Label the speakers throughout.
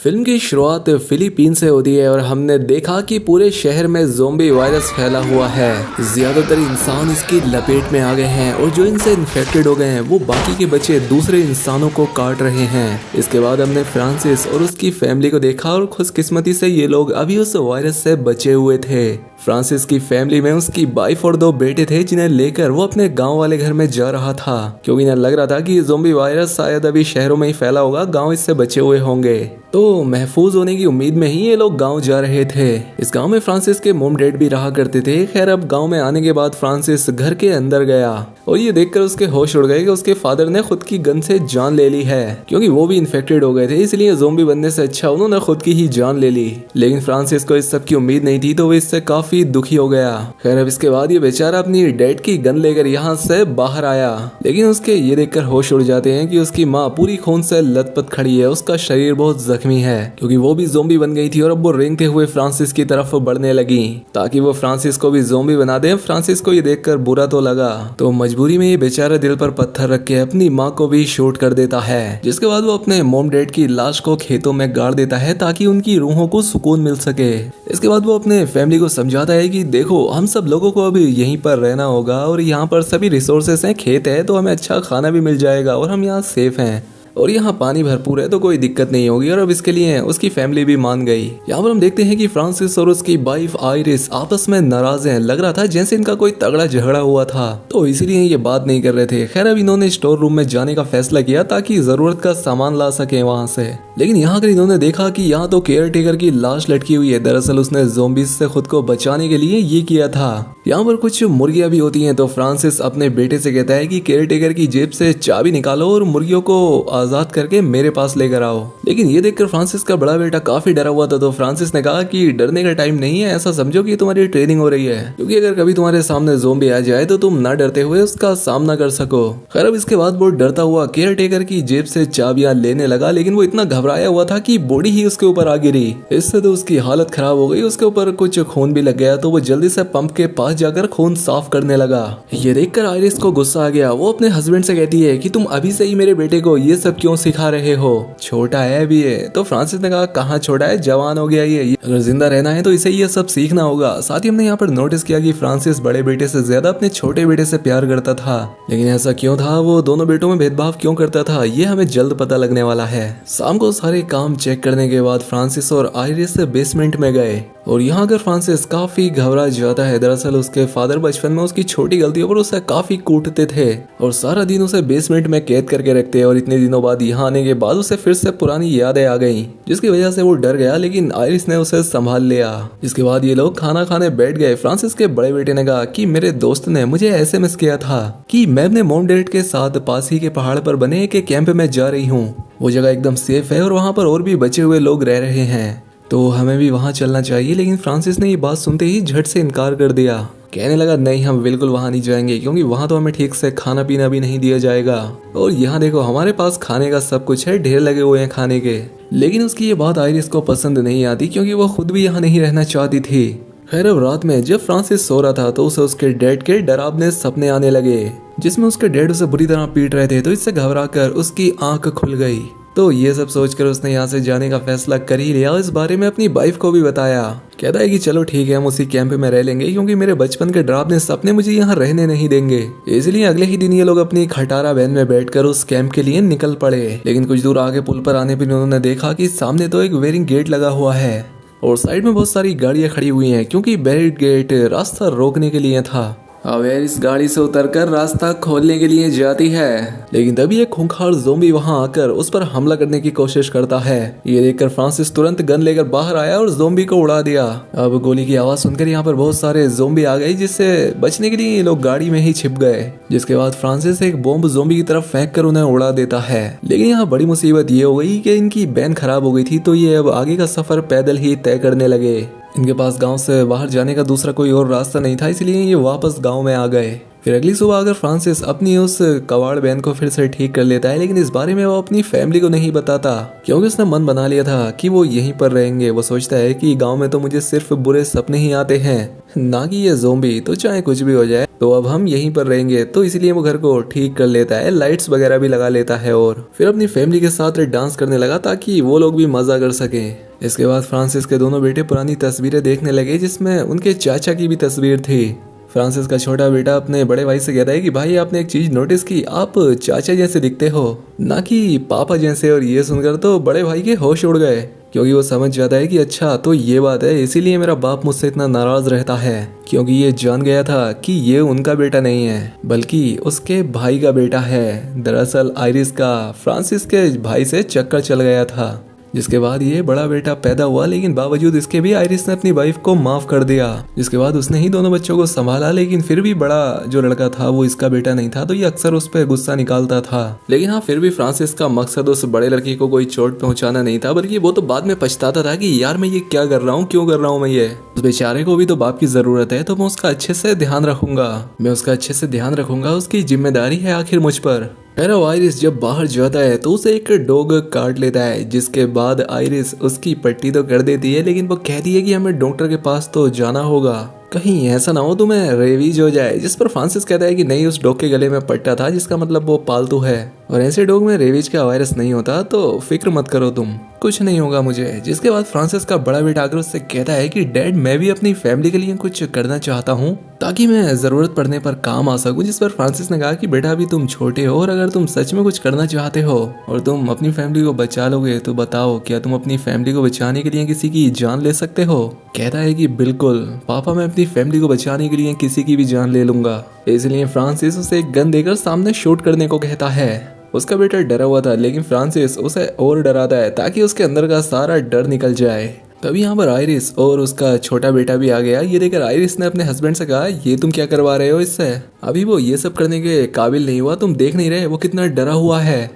Speaker 1: Film की शुरुआत Philippine से होती है और हमने देखा कि पूरे शहर में ज़ोंबी वायरस फैला हुआ है। ज़्यादातर इंसान इसकी लपेट में आ गए हैं और जो इनसे इन्फेक्टेड हो गए हैं वो बाकी के बच्चे दूसरे इंसानों को काट रहे हैं। इसके बाद हमने फ्रांसिस और उसकी फैमिली को देखा और खुशकिस्मती से ये लोग अभी उस वायरस से बचे हुए थे। फ्रांसिस की फैमिली में उसकी वाइफ और 2 बेटे थे जिन्हें लेकर वो अपने गांव वाले घर में जा रहा था, क्योंकि इन्हें लग रहा था कि ज़ोंबी वायरस शायद अभी शहरों में ही फैला होगा, गांव इससे बचे हुए होंगे। तो महफूज होने की उम्मीद में ही ये लोग गांव जा रहे थे। इस गांव में फ्रांसिस के मॉम डैड भी रहा करते थे। खैर, अब गांव में आने के बाद फ्रांसिस घर के अंदर गया और ये देखकर उसके होश उड़ गए कि उसके फादर ने खुद की गन से जान ले ली है, क्योंकि वो भी इन्फेक्टेड हो गए थे। इसलिए ज़ोंबी बनने से अच्छा उन्होंने खुद की ही जान ले ली। लेकिन फ्रांसिस को इस सब की उम्मीद नहीं थी, तो वो इससे काफी दुखी हो गया। खैर, अब इसके बाद ये बेचारा अपनी डैड की गन लेकर यहाँ से बाहर आया, लेकिन उसके ये देखकर होश उड़ जाते हैं कि उसकी माँ पूरी खून से लथपथ खड़ी है। उसका शरीर बहुत जख्मी है, क्योंकि वो भी ज़ोंबी बन गई थी और अब वो रेंगते हुए फ्रांसिस की तरफ बढ़ने लगी ताकि वो फ्रांसिस को भी ज़ोंबी बना दे। फ्रांसिस को ये देखकर बुरा तो लगा, तो मजबूरी में ये बेचारा दिल पर पत्थर रख के अपनी माँ को भी शूट कर देता है। जिसके बाद वो अपने मॉम डैड की लाश को खेतों में गाड़ देता है ताकि उनकी रूहों को सुकून मिल सके। इसके बाद वो अपने फैमिली को समझाता है कि देखो, हम सब लोगों को अभी यहीं पर रहना होगा और यहाँ पर सभी रिसोर्सेस हैं, खेत है, तो हमें अच्छा खाना भी मिल जाएगा और हम यहाँ सेफ हैं और यहाँ पानी भरपूर है, तो कोई दिक्कत नहीं होगी। और अब इसके लिए उसकी फैमिली भी मान गई। यहाँ पर हम देखते हैं कि फ्रांसिस और उसकी वाइफ आइरिस आपस में नाराज हैं। लग रहा था जैसे इनका कोई तगड़ा झगड़ा हुआ था, तो इसीलिए ये बात नहीं कर रहे थे। खैर, अब इन्होंने स्टोर रूम में जाने का फैसला किया ताकि जरूरत का सामान ला सके वहाँ से। लेकिन यहाँ कर इन्होंने देखा कि यहाँ तो केयर टेकर की लाश लटकी हुई है। दरअसल उसने ज़ोंबीज से खुद को बचाने के लिए ये किया था। यहाँ पर कुछ मुर्गियां भी होती हैं, तो फ्रांसिस अपने बेटे से कहता है कि केयर टेकर की जेब से चाबी निकालो और मुर्गियों को आजाद करके मेरे पास लेकर आओ। लेकिन ये देखकर फ्रांसिस का बड़ा बेटा काफी डरा हुआ था, तो फ्रांसिस ने कहा कि डरने का टाइम नहीं है, ऐसा समझो कि तुम्हारी ट्रेनिंग हो रही है, क्योंकि अगर कभी तुम्हारे सामने ज़ोंबी आ जाए तो तुम ना डरते हुए उसका सामना कर सको। खैर, अब इसके बाद वो डरता हुआ केयर टेकर की जेब से चाबियां लेने लगा, लेकिन वो इतना घबराया हुआ था कि बॉडी ही उसके ऊपर आ गिरी। इससे तो उसकी हालत खराब हो गई, उसके ऊपर कुछ खून भी लग गया। तो वो जल्दी से पंप के पास जाकर खून साफ करने लगा। ये देखकर आइरिस को गुस्सा आ गया। वो अपने हस्बैंड से कहती है कि तुम अभी से ही मेरे बेटे को ये सब क्यों सिखा रहे हो, छोटा है अभी ये। तो फ्रांसिस ने कहा, कहाँ छोटा है, जवान हो गया ये अगर जिंदा रहना है तो इसे ये सब सीखना होगा। साथ ही हमने यहाँ पर नोटिस किया कि फ्रांसिस बड़े बेटे से ज्यादा अपने छोटे बेटे से प्यार करता था। लेकिन ऐसा क्यों था, वो दोनों बेटों में भेदभाव क्यों करता था, ये हमें जल्द पता लगने वाला है। शाम को सारे काम चेक करने के बाद फ्रांसिस और आइरिस बेसमेंट में गए और यहाँ अगर फ्रांसिस काफी घबरा जाता है। दरअसल उसके फादर बचपन में उसकी छोटी गलतियों पर उसे काफी कूटते थे और सारा दिन उसे बेसमेंट में कैद करके रखते। और इतने दिनों बाद यहाँ आने के बाद उसे फिर से पुरानी यादें आ गईं, जिसकी वजह से वो डर गया। लेकिन आइरिस ने उसे संभाल लिया। इसके बाद ये लोग खाना खाने बैठ गए। फ्रांसिस के बड़े बेटे ने कहा कि मेरे दोस्त ने मुझे एसएमएस किया था कि मैं अपने मॉम डैड के साथ पास ही के पहाड़ पर बने एक कैंप में जा रही हूँ। वो जगह एकदम सेफ है और वहाँ पर और भी बचे हुए लोग रह रहे हैं, तो हमें भी वहाँ चलना चाहिए। लेकिन फ्रांसिस ने ये बात सुनते ही झट से इनकार कर दिया। कहने लगा, नहीं, हम बिल्कुल वहाँ नहीं जाएंगे, क्योंकि वहाँ तो हमें ठीक से खाना पीना भी नहीं दिया जाएगा। और यहाँ देखो, हमारे पास खाने का सब कुछ है, ढेर लगे हुए हैं खाने के। लेकिन उसकी ये बात आइरिस को पसंद नहीं आती, क्योंकि वो खुद भी यहाँ नहीं रहना चाहती थी। खैर, अब रात में जब फ्रांसिस सो रहा था तो उसे उसके डैड के डरावने सपने आने लगे, जिसमें उसके डैड उसे बुरी तरह पीट रहे थे। तो इससे घबराकर उसकी आंख खुल गई। तो ये सब सोचकर उसने यहाँ से जाने का फैसला कर ही लिया। इस बारे में अपनी वाइफ को भी बताया। कहता है कि चलो ठीक है, हम उसी कैंप में रह लेंगे, क्योंकि मेरे बचपन के डरावने सपने मुझे यहाँ रहने नहीं देंगे। इसलिए अगले ही दिन ये लोग अपनी खटारा वैन में बैठकर उस कैंप के लिए निकल पड़े। लेकिन कुछ दूर आगे पुल पर आने पर उन्होंने देखा कि सामने तो एक वेरिंग गेट लगा हुआ है और साइड में बहुत सारी गाड़ियां खड़ी हुई हैं, क्योंकि बैरिड गेट रास्ता रोकने के लिए था। अवेयर इस गाड़ी से उतरकर रास्ता खोलने के लिए जाती है, लेकिन तभी एक खूंखार ज़ोंबी वहां आकर उस पर हमला करने की कोशिश करता है। ये देखकर फ्रांसिस तुरंत गन लेकर बाहर आया और ज़ोंबी को उड़ा दिया। अब गोली की आवाज सुनकर यहाँ पर बहुत सारे ज़ोंबी आ गए, जिससे बचने के लिए ये लोग गाड़ी में ही छिप गए। जिसके बाद फ्रांसिस एक बॉम्ब ज़ोंबी की तरफ फेंक कर उन्हें उड़ा देता है। लेकिन यहाँ बड़ी मुसीबत ये हो गई कि इनकी वैन खराब हो गई थी, तो ये अब आगे का सफर पैदल ही तय करने लगे। इनके पास गांव से बाहर जाने का दूसरा कोई और रास्ता नहीं था, इसलिए ये वापस गांव में आ गए। फिर अगली सुबह अगर फ्रांसिस अपनी उस कबाड़ वैन को फिर से ठीक कर लेता है, लेकिन इस बारे में वो अपनी फैमिली को नहीं बताता क्योंकि उसने मन बना लिया था कि वो यहीं पर रहेंगे। वो सोचता है कि गांव में तो मुझे सिर्फ बुरे सपने ही आते हैं, ना कि ये ज़ोंबी, तो चाहे कुछ भी हो जाए तो अब हम यहीं पर रहेंगे। तो इसलिए वो घर को ठीक कर लेता है, लाइट्स वगैरह भी लगा लेता है और फिर अपनी फैमिली के साथ डांस करने लगा ताकि वो लोग भी मजा कर सकें। इसके बाद फ्रांसिस के दोनों बेटे पुरानी तस्वीरें देखने लगे जिसमें उनके चाचा की भी तस्वीर थी। फ्रांसिस का छोटा बेटा अपने बड़े भाई से कहता है कि भाई आपने एक चीज नोटिस की, आप चाचा जैसे दिखते हो ना कि पापा जैसे। और ये सुनकर तो बड़े भाई के होश उड़ गए क्योंकि वो समझ जाता है कि अच्छा तो ये बात है, इसीलिए मेरा बाप मुझसे इतना नाराज रहता है, क्योंकि ये जान गया था कि ये उनका बेटा नहीं है बल्कि उसके भाई का बेटा है। दरअसल आइरिस का फ्रांसिस के भाई से चक्कर चल गया था, जिसके बाद ये बड़ा बेटा पैदा हुआ, लेकिन बावजूद इसके भी आइरिस ने अपनी वाइफ को माफ कर दिया। जिसके बाद उसने ही दोनों बच्चों को संभाला, लेकिन फिर भी बड़ा जो लड़का था वो इसका बेटा नहीं था, तो ये अक्सर उस पर गुस्सा निकालता था। लेकिन हाँ, फिर भी फ्रांसिस का मकसद उस बड़े लड़के को कोई चोट पहुंचाना नहीं था, बल्कि वो तो बाद में पछताता था कि यार मैं ये क्या कर रहा हूँ, क्यों कर रहा हूँ मैं ये। उस बेचारे को भी तो बाप की जरूरत है, तो मैं उसका अच्छे से ध्यान रखूंगा, उसकी जिम्मेदारी है आखिर मुझ पर। आइरिस जब बाहर जाता है तो उसे एक डॉग काट लेता है, जिसके बाद आइरिस उसकी पट्टी तो कर देती है, लेकिन वो कहती है कि हमें डॉक्टर के पास तो जाना होगा, कहीं ऐसा ना हो तुम्हें रेबीज हो जाए। जिस पर फ्रांसिस कहता है कि नहीं, उस डॉग के गले में पट्टा था जिसका मतलब वो पालतू है और ऐसे डॉग में रेबीज का वायरस नहीं होता, तो फिक्र मत करो तुम, कुछ नहीं होगा मुझे। जिसके बाद फ्रांसिस का बड़ा बेटा आकर उससे कहता है कि डैड मैं भी अपनी फैमिली के लिए कुछ करना चाहता हूँ ताकि मैं जरूरत पड़ने पर काम आ सकूं। जिस पर फ्रांसिस ने कहा कि बेटा अभी तुम छोटे हो और अगर तुम सच में कुछ करना चाहते हो और तुम अपनी फैमिली को बचा लोगे तो बताओ क्या तुम अपनी फैमिली को बचाने के लिए किसी की जान ले सकते हो। कहता है कि बिल्कुल पापा, मैं अपनी फैमिली को बचाने के लिए किसी की भी जान ले लूंगा। इसलिए फ्रांसिस उसे एक गन देकर सामने शूट करने को कहता है। उसका बेटा डरा हुआ था, लेकिन फ्रांसिस उसे और डराता है ताकि उसके अंदर का सारा डर निकल जाए। तभी यहाँ पर आइरिस और उसका छोटा बेटा भी आ गया। ये देखकर आइरिस ने अपने हस्बैंड से कहा, ये तुम क्या करवा रहे हो इससे, अभी वो ये सब करने के काबिल नहीं हुआ, तुम देख नहीं रहे वो कितना डरा हुआ है।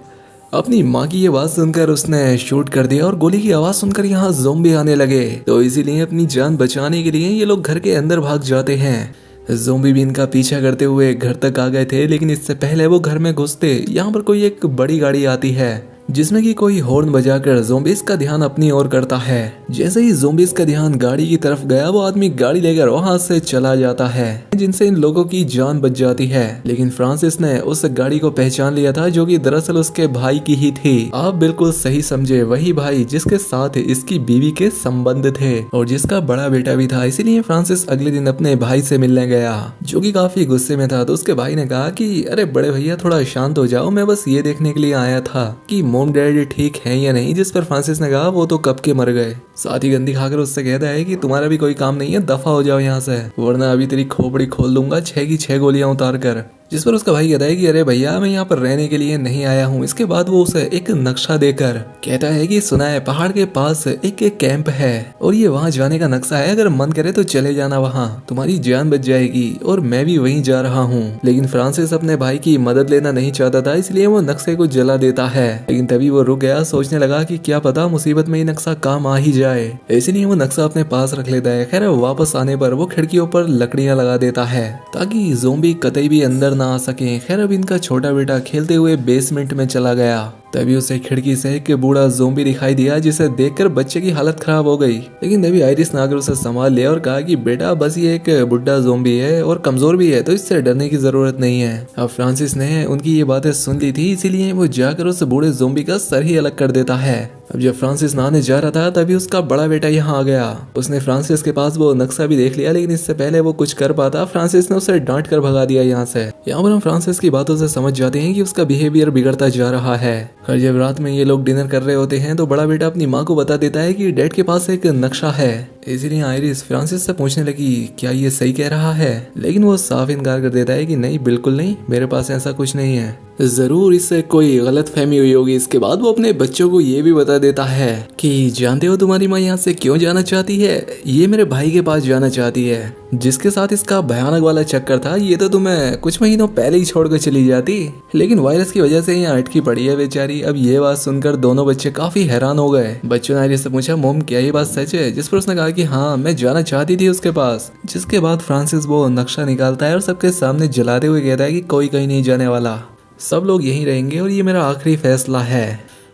Speaker 1: अपनी माँ की ये बात सुनकर उसने शूट कर दिया और गोली की आवाज सुनकर यहाँ ज़ोंबी आने लगे, तो इसीलिए अपनी जान बचाने के लिए ये लोग घर के अंदर भाग जाते हैं। ज़ोंबी भी इनका पीछा करते हुए घर तक आ गए थे, लेकिन इससे पहले वो घर में घुसते यहाँ पर कोई एक बड़ी गाड़ी आती है जिसमें कि कोई हॉर्न बजाकर ज़ोंबीज़ का ध्यान अपनी ओर करता है। जैसे ही ज़ोंबीज़ का ध्यान गाड़ी की तरफ गया, वो आदमी गाड़ी लेकर वहां से चला जाता है, जिनसे इन लोगों की जान बच जाती है। लेकिन फ्रांसिस ने उस गाड़ी को पहचान लिया था जो कि दरअसल उसके भाई की ही थी। आप बिल्कुल सही समझे, वही भाई जिसके साथ इसकी बीवी के संबंध थे और जिसका बड़ा बेटा भी था। इसीलिए फ्रांसिस अगले दिन अपने भाई से मिलने गया, जो कि काफी गुस्से में था। तो उसके भाई ने कहा कि अरे बड़े भैया थोड़ा शांत हो जाओ, मैं बस ये देखने के लिए आया था कि मॉम डैडी ठीक है या नहीं। जिस पर फ्रांसिस ने कहा वो तो कब के मर गए। साथ ही गंदी खाकर उससे कहता है कि तुम्हारा भी कोई काम नहीं है, दफा हो जाओ यहाँ से, वरना अभी तेरी खोपड़ी खोल दूंगा 6 की 6 गोलियां उतार कर। जिस पर उसका भाई कहता है कि अरे भैया मैं यहाँ पर रहने के लिए नहीं आया हूँ। इसके बाद वो उसे एक नक्शा देकर कहता है कि सुना है पहाड़ के पास एक कैंप है और ये वहाँ जाने का नक्शा है, अगर मन करे तो चले जाना, वहाँ तुम्हारी जान बच जाएगी और मैं भी वहीं जा रहा हूँ। लेकिन फ्रांसिस अपने भाई की मदद लेना नहीं चाहता था, इसलिए वो नक्शे को जला देता है। लेकिन तभी वो रुक गया, सोचने लगा कि क्या पता मुसीबत में ये नक्शा काम आ ही जाए, इसलिए वो नक्शा अपने पास रख लेता है। खैर वापस आने पर वो खिड़कियों पर लकड़ियां लगा देता है ताकि ज़ोंबी कतई भी अंदर ना आ सके। खैर अब इनका छोटा बेटा खेलते हुए बेसमेंट में चला गया, तभी उसे खिड़की से एक बूढ़ा ज़ोंबी दिखाई दिया, जिसे देखकर बच्चे की हालत खराब हो गई। लेकिन तभी आइरिस ने आकर उसे संभाल लिया और कहा कि बेटा बस ये एक बुढ़ा ज़ोंबी है और कमजोर भी है, तो इससे डरने की जरूरत नहीं है। अब फ्रांसिस ने उनकी ये बातें सुन ली थी, इसीलिए वो जाकर उस बूढ़े ज़ोंबी का सर ही अलग कर देता है। अब जब फ्रांसिस नहाने जा रहा था तभी उसका बड़ा बेटा यहाँ आ गया। उसने फ्रांसिस के पास वो नक्शा भी देख लिया, लेकिन इससे पहले वो कुछ कर पाता फ्रांसिस ने उसे डांट कर भगा दिया यहाँ से। यहाँ पर हम फ्रांसिस की बातों से समझ जाते हैं कि उसका बिहेवियर बिगड़ता जा रहा है। खैर जब रात में ये लोग डिनर कर रहे होते हैं तो बड़ा बेटा अपनी माँ को बता देता है कि डैड के पास एक नक्शा है। इसीलिए आइरिस फ्रांसिस से पूछने लगी क्या ये सही कह रहा है, लेकिन वो साफ इनकार कर देता है कि नहीं बिल्कुल नहीं, मेरे पास ऐसा कुछ नहीं है। जरूर इससे कोई गलत फहमी हुई होगी। इसके बाद वो अपने बच्चों को ये भी बता देता है कि जानते हो तुम्हारी माँ यहाँ से क्यों जाना चाहती है, ये मेरे भाई के पास जाना चाहती है जिसके साथ इसका भयानक वाला चक्कर था। ये तो तुम्हें कुछ महीनों पहले ही छोड़कर चली जाती, लेकिन वायरस की वजह से यहाँ अटकी पड़ी है बेचारी। अब ये बात सुनकर दोनों बच्चे काफी हैरान हो गए। बच्चों ने आयरिस से पूछा, मोम क्या ये बात सच है? जिस पर उसने कहा कि हाँ मैं जाना चाहती थी उसके पास। जिसके बाद फ्रांसिस वो नक्शा निकालता है और सबके सामने जलाते हुए कहता है कि कोई कहीं नहीं जाने वाला, सब लोग यहीं रहेंगे और ये मेरा आखिरी फैसला है।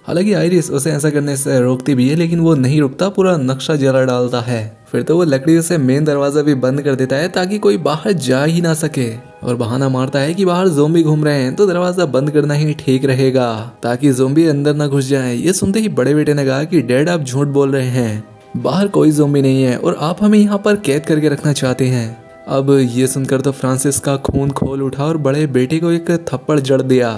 Speaker 1: हालांकि आयरिस उसे ऐसा करने से रोकती भी है, लेकिन वो नहीं रुकता, पूरा नक्शा जला डालता है। फिर तो वो लकड़ी से मेन दरवाजा भी बंद कर देता है ताकि कोई बाहर जा ही ना सके, और बहाना मारता है कि बाहर ज़ोंबी घूम रहे हैं तो दरवाजा बंद करना ही ठीक रहेगा ताकि ज़ोंबी अंदर ना घुस जाएं। ये सुनते ही बड़े बेटे ने कहा कि डैड आप झूठ बोल रहे हैं, बाहर कोई ज़ोंबी नहीं है और आप हमें यहाँ पर कैद करके रखना चाहते हैं। अब ये सुनकर तो फ्रांसिस का खून खोल उठा और बड़े बेटे को एक थप्पड़ जड़ दिया।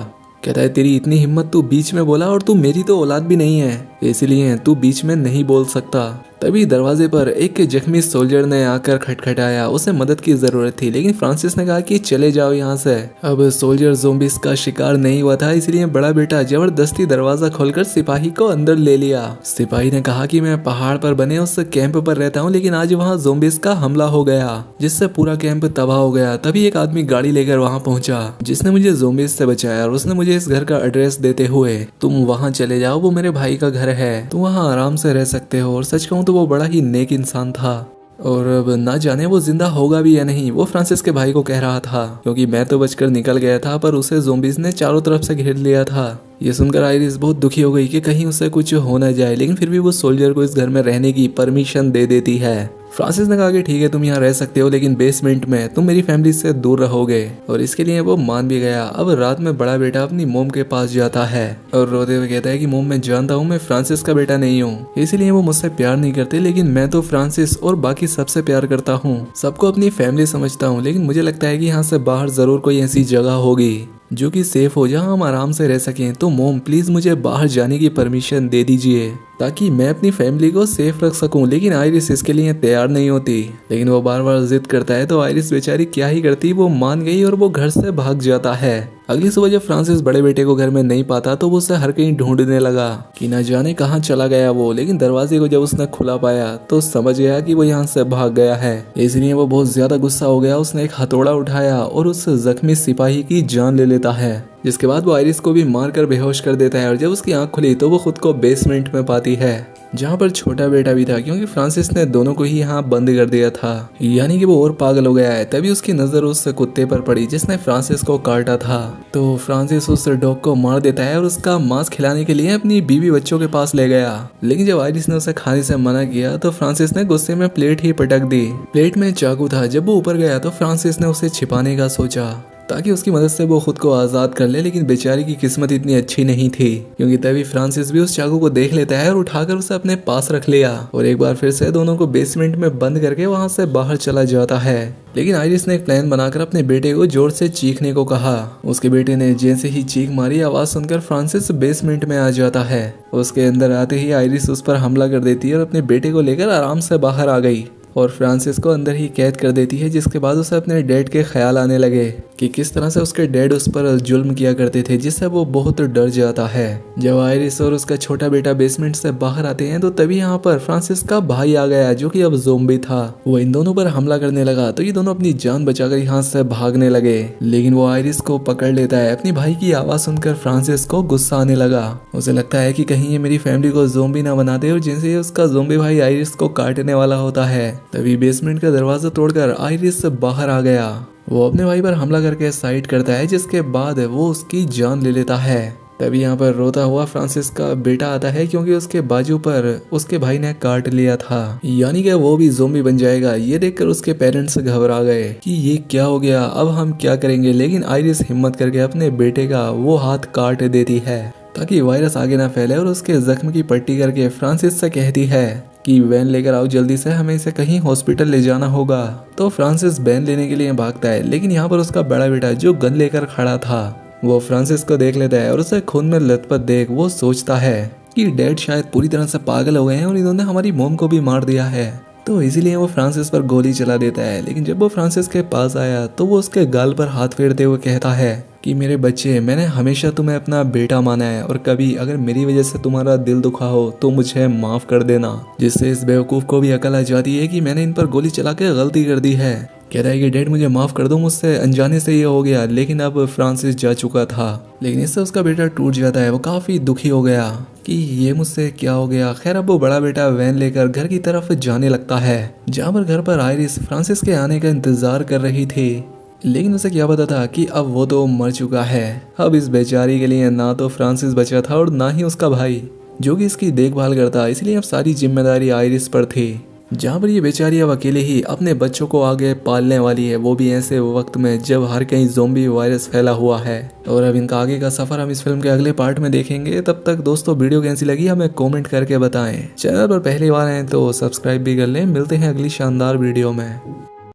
Speaker 1: कहता है तेरी इतनी हिम्मत, तू बीच में बोला, और तू मेरी तो औलाद भी नहीं है, इसलिए तू बीच में नहीं बोल सकता। तभी दरवाजे पर एक जख्मी सोल्जर ने आकर खटखटाया। उसे मदद की जरूरत थी, लेकिन फ्रांसिस ने कहा कि चले जाओ यहाँ से। अब सोल्जर ज़ोंबीज़ का शिकार नहीं हुआ था, इसलिए बड़ा बेटा जबरदस्ती दरवाजा खोलकर सिपाही को अंदर ले लिया। सिपाही ने कहा कि मैं पहाड़ पर बने उस कैंप पर रहता हूँ, लेकिन आज वहाँ ज़ोंबीज़ का हमला हो गया जिससे पूरा कैंप तबाह हो गया। तभी एक आदमी गाड़ी लेकर वहाँ पहुंचा जिसने मुझे ज़ोंबीज़ से बचाया, और उसने मुझे इस घर का एड्रेस देते हुए, तुम वहाँ चले जाओ, वो मेरे भाई का घर है, तुम वहाँ आराम से रह सकते हो। और सच कहूँ तो वो बड़ा ही नेक इंसान था, और अब ना जाने वो जिंदा होगा भी या नहीं, वो फ्रांसिस के भाई को कह रहा था, क्योंकि मैं तो बचकर निकल गया था पर उसे ज़ोंबीज़ ने चारों तरफ से घेर लिया था। ये सुनकर आयरिस बहुत दुखी हो गई कि कहीं उसे कुछ हो न जाए, लेकिन फिर भी वो सोल्जर को इस घर में रहने की परमिशन दे देती है। फ्रांसिस ने कहा कि ठीक है तुम यहाँ रह सकते हो, लेकिन बेसमेंट में तुम मेरी फैमिली से दूर रहोगे, और इसके लिए वो मान भी गया। अब रात में बड़ा बेटा अपनी मोम के पास जाता है और रोते हुए कहता है कि मोम मैं जानता हूँ मैं फ्रांसिस का बेटा नहीं हूँ, इसलिए वो मुझसे प्यार नहीं करते, लेकिन मैं तो फ्रांसिस और बाकी सबसे प्यार करता हूँ, सबको अपनी फैमिली समझता हूँ। लेकिन मुझे लगता है कि यहाँ से बाहर जरूर कोई ऐसी जगह होगी जो कि सेफ हो, जहाँ हम आराम से रह सकें। तो मोम प्लीज मुझे बाहर जाने की परमिशन दे दीजिए ताकि मैं अपनी फैमिली को सेफ रख सकूं। लेकिन आयरिस इसके लिए तैयार नहीं होती, लेकिन वो बार बार जिद करता है तो आयरिस बेचारी क्या ही करती, वो मान गई और वो घर से भाग जाता है। अगली सुबह जब फ्रांसिस बड़े बेटे को घर में नहीं पाता तो वो उसे हर कहीं ढूंढने लगा कि न जाने कहाँ चला गया वो, लेकिन दरवाजे को जब उसने खुला पाया तो समझ गया कि वो यहाँ से भाग गया है। इसलिए वो बहुत ज्यादा गुस्सा हो गया, उसने एक हथौड़ा उठाया और उस जख्मी सिपाही की जान ले लेता है, जिसके बाद वो आयरिस को भी मारकर बेहोश कर देता है। और जब उसकी आंख खुली तो वो खुद को बेसमेंट में पाती है, जहाँ पर छोटा बेटा भी था, क्योंकि फ्रांसिस ने दोनों को ही यहाँ बंद कर दिया था, यानी कि वो और पागल हो गया है। तभी उसकी नजर उस कुत्ते पर पड़ी जिसने फ्रांसिस को काटा था, तो फ्रांसिस उस डॉग को मार देता है और उसका मांस खिलाने के लिए अपनी बीवी बच्चों के पास ले गया। लेकिन जब आयरिस ने उसे खाने से मना किया तो फ्रांसिस ने गुस्से में प्लेट ही पटक दी। प्लेट में चाकू था। जब वो ऊपर गया तो फ्रांसिस ने उसे छिपाने का सोचा ताकि उसकी मदद से वो खुद को आजाद कर ले, लेकिन बेचारी की किस्मत इतनी अच्छी नहीं थी, क्योंकि तभी फ्रांसिस भी उस चाकू को देख लेता है और उठाकर उसे अपने पास रख लिया और एक बार फिर से दोनों को बेसमेंट में बंद करके वहां से बाहर चला जाता है। लेकिन आयरिस ने एक प्लान बनाकर अपने बेटे को जोर से चीखने को कहा। उसके बेटे ने जैसे ही चीख मारी, आवाज सुनकर फ्रांसिस बेसमेंट में आ जाता है। उसके अंदर आते ही आयरिस उस पर हमला कर देती है और अपने बेटे को लेकर आराम से बाहर आ गई और फ्रांसिस को अंदर ही कैद कर देती है, जिसके बाद उसे अपने डैड के ख्याल आने लगे कि किस तरह से उसके डैड उस पर जुल्म किया करते थे, जिससे वो बहुत डर जाता है। जब आयरिस और उसका छोटा बेटा बेसमेंट से बाहर आते हैं तो तभी यहाँ पर फ्रांसिस का भाई आ गया जो कि अब ज़ोंबी था। वो इन दोनों पर हमला करने लगा तो ये दोनों अपनी जान बचाकर यहाँ से भागने लगे, लेकिन वो आयरिस को पकड़ लेता है। अपनी भाई की आवाज सुनकर फ्रांसिस को गुस्सा आने लगा। उसे लगता है कि कहीं ये मेरी फैमिली को ज़ोंबी ना बना दे, और जैसे उसका ज़ोंबी भाई आयरिस को काटने वाला होता है तभी बेसमेंट का दरवाजा तोड़कर आयरिस बाहर आ गया। वो अपने भाई पर हमला करके साइड करता है, जिसके बाद वो उसकी जान ले लेता है। तभी यहाँ पर रोता हुआ फ्रांसिस का बेटा आता है, क्योंकि उसके बाजू पर उसके भाई ने काट लिया था, यानी कि वो भी ज़ोंबी बन जाएगा। ये देखकर उसके पेरेंट्स घबरा गए कि ये क्या हो गया, अब हम क्या करेंगे। लेकिन आयरिस हिम्मत करके अपने बेटे का वो हाथ काट देती है ताकि वायरस आगे ना फैले, और उसके जख्म की पट्टी करके फ्रांसिस से कहती है कि वैन लेकर आओ जल्दी से, हमें इसे कहीं हॉस्पिटल ले जाना होगा। तो फ्रांसिस वैन लेने के लिए भागता है, लेकिन यहाँ पर उसका बड़ा बेटा जो गन लेकर खड़ा था वो फ्रांसिस को देख लेता है और उसे खून में लथपथ देख वो सोचता है कि डैड शायद पूरी तरह से पागल हो गए हैं और इन्होंने हमारी मोम को भी मार दिया है। तो इसीलिए वो फ्रांसिस पर गोली चला देता है। लेकिन जब वो फ्रांसिस के पास आया तो वो उसके गाल पर हाथ फेरते हुए कहता है कि मेरे बच्चे, मैंने हमेशा तुम्हें अपना बेटा माना है और कभी अगर मेरी वजह से तुम्हारा दिल दुखा हो तो मुझे माफ कर देना। जिससे इस बेवकूफ़ को भी अकल आ जाती है कि मैंने इन पर गोली चला के गलती कर दी है। कहता है कि डैड मुझे माफ़ कर दो, मुझसे अनजाने से ये हो गया। लेकिन अब फ्रांसिस जा चुका था। लेकिन इससे उसका बेटा टूट जाता है। वो काफ़ी दुखी हो गया कि ये मुझसे क्या हो गया। खैर अब वो बड़ा बेटा वैन लेकर घर की तरफ जाने लगता है, जहाँ पर घर पर आयरिस फ्रांसिस के आने का इंतजार कर रही थी। लेकिन उसे क्या पता था कि अब वो तो मर चुका है। अब इस बेचारी के लिए ना तो फ्रांसिस बचा था और ना ही उसका भाई जो कि इसकी देखभाल करता। इसलिए अब सारी जिम्मेदारी आयरिस पर थी, जहाँ पर ये बेचारी अब अकेले ही अपने बच्चों को आगे पालने वाली है, वो भी ऐसे वक्त में जब हर कहीं ज़ोंबी वायरस फैला हुआ है। और अब इनका आगे का सफर हम इस फिल्म के अगले पार्ट में देखेंगे। तब तक दोस्तों वीडियो कैसी लगी हमें कमेंट करके बताएं। चैनल पर पहली बार हैं तो सब्सक्राइब भी कर लें। मिलते हैं अगली शानदार वीडियो में।